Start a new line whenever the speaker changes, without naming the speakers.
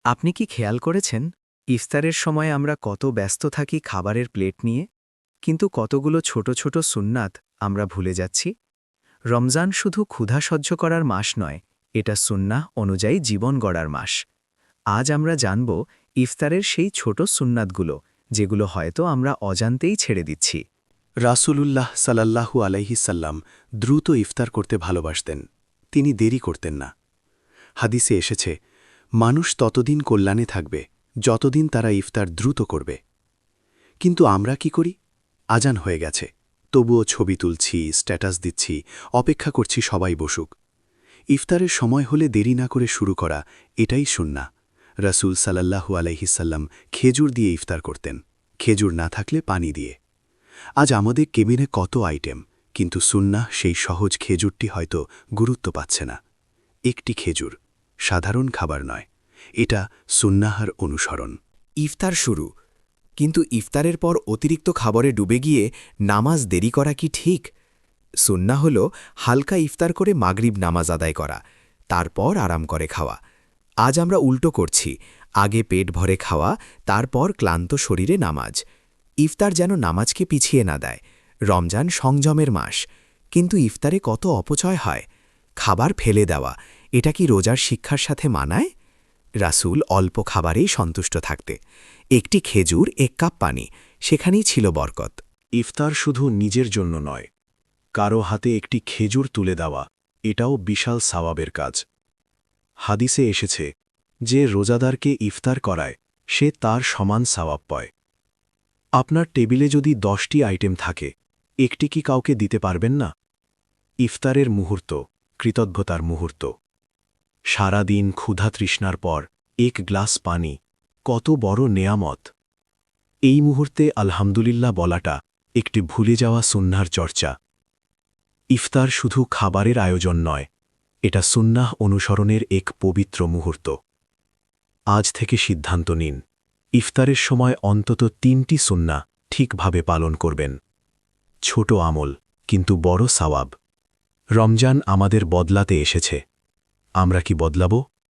আপনি কি খেয়াল করেছেন ইফতারের সময় আমরা কত ব্যস্ত থাকি খাবারের প্লেট নিয়ে, কিন্তু কতগুলো ছোট ছোট সুন্নাত আমরা ভুলে যাচ্ছি? রমজান শুধু ক্ষুধা সহ্য করার মাস নয়, এটা সুন্নাহ অনুযায়ী জীবন গড়ার মাস। আজ আমরা জানব ইফতারের সেই ছোট সুন্নাতগুলো, যেগুলো হয়তো আমরা অজান্তেই ছেড়ে দিচ্ছি।
রাসূলুল্লাহ সাল্লাল্লাহু আলাইহি সাল্লাম দ্রুত ইফতার করতে ভালোবাসতেন। তিনি দেরি করতেন না। হাদিসে এসেছে, মানুষ ততদিন কল্যাণে থাকবে যতদিন তারা ইফতার দ্রুত করবে। কিন্তু আমরা কি করি? আজান হয়ে গেছে, তবুও ছবি তুলছি, স্ট্যাটাস দিচ্ছি, অপেক্ষা করছি সবাই বসুক। ইফতারের সময় হলে দেরি না করে শুরু করা, এটাই সুন্নাহ। রাসূল সাল্লাল্লাহু আলাইহি সাল্লাম খেজুর দিয়ে ইফতার করতেন, খেজুর না থাকলে পানি দিয়ে। আজ আমাদের কেবিনে কত আইটেম, কিন্তু সুন্নাহ সেই সহজ খেজুরটি হয়তো গুরুত্ব পাচ্ছে না। একটি খেজুর, সাধারণ খাবার নয়, এটা সুন্নাহর অনুসরণ।
ইফতার শুরু, কিন্তু ইফতারের পর অতিরিক্ত খাবারে ডুবে গিয়ে নামাজ দেরি করা কি ঠিক? সুন্নাহ হল হালকা ইফতার করে মাগরিব নামাজ আদায় করা, তারপর আরাম করে খাওয়া। আজ আমরা উল্টো করছি, আগে পেট ভরে খাওয়া, তারপর ক্লান্ত শরীরে নামাজ। ইফতার যেন নামাজকে পিছিয়ে না দেয়। রমজান সংযমের মাস, কিন্তু ইফতারে কত অপচয় হয়। খাবার ফেলে দেওয়া, এটা কি রোজার শিক্ষার সাথে মানায়? রাসূল অল্প খাবারেই সন্তুষ্ট থাকতে। একটি খেজুর, 1 কাপ পানি, সেখানেই ছিল বরকত।
ইফতার শুধু নিজের জন্য নয়, কারো হাতে একটি খেজুর তুলে দেওয়া, এটাও বিশাল সওয়াবের কাজ। হাদিসে এসেছে, যে রোজাদারকে ইফতার করায় সে তার সমান সওয়াব পায়। আপনার টেবিলে যদি 10টি আইটেম থাকে, একটি কি কাউকে দিতে পারবেন না? ইফতারের মুহূর্ত, কৃতজ্ঞতার মুহূর্ত। সারা দিন ক্ষুধা তৃষ্ণার পর 1 গ্লাস পানি, কত বড় নেয়ামত। এই মুহূর্তে আলহামদুলিল্লাহ বলাটা একটি ভুলে যাওয়া সুন্নাহর চর্চা। ইফতার শুধু খাবারের আয়োজন নয়, এটা সুন্নাহ অনুসরণের এক পবিত্র মুহূর্ত। আজ থেকে সিদ্ধান্ত নিন, ইফতারের সময় অন্তত 3টি সুন্নাহ ঠিকভাবে পালন করবেন। ছোট আমল, কিন্তু বড় সওয়াব। রমজান আমাদের বদলাতে এসেছে। আমরা কি বদলাবো?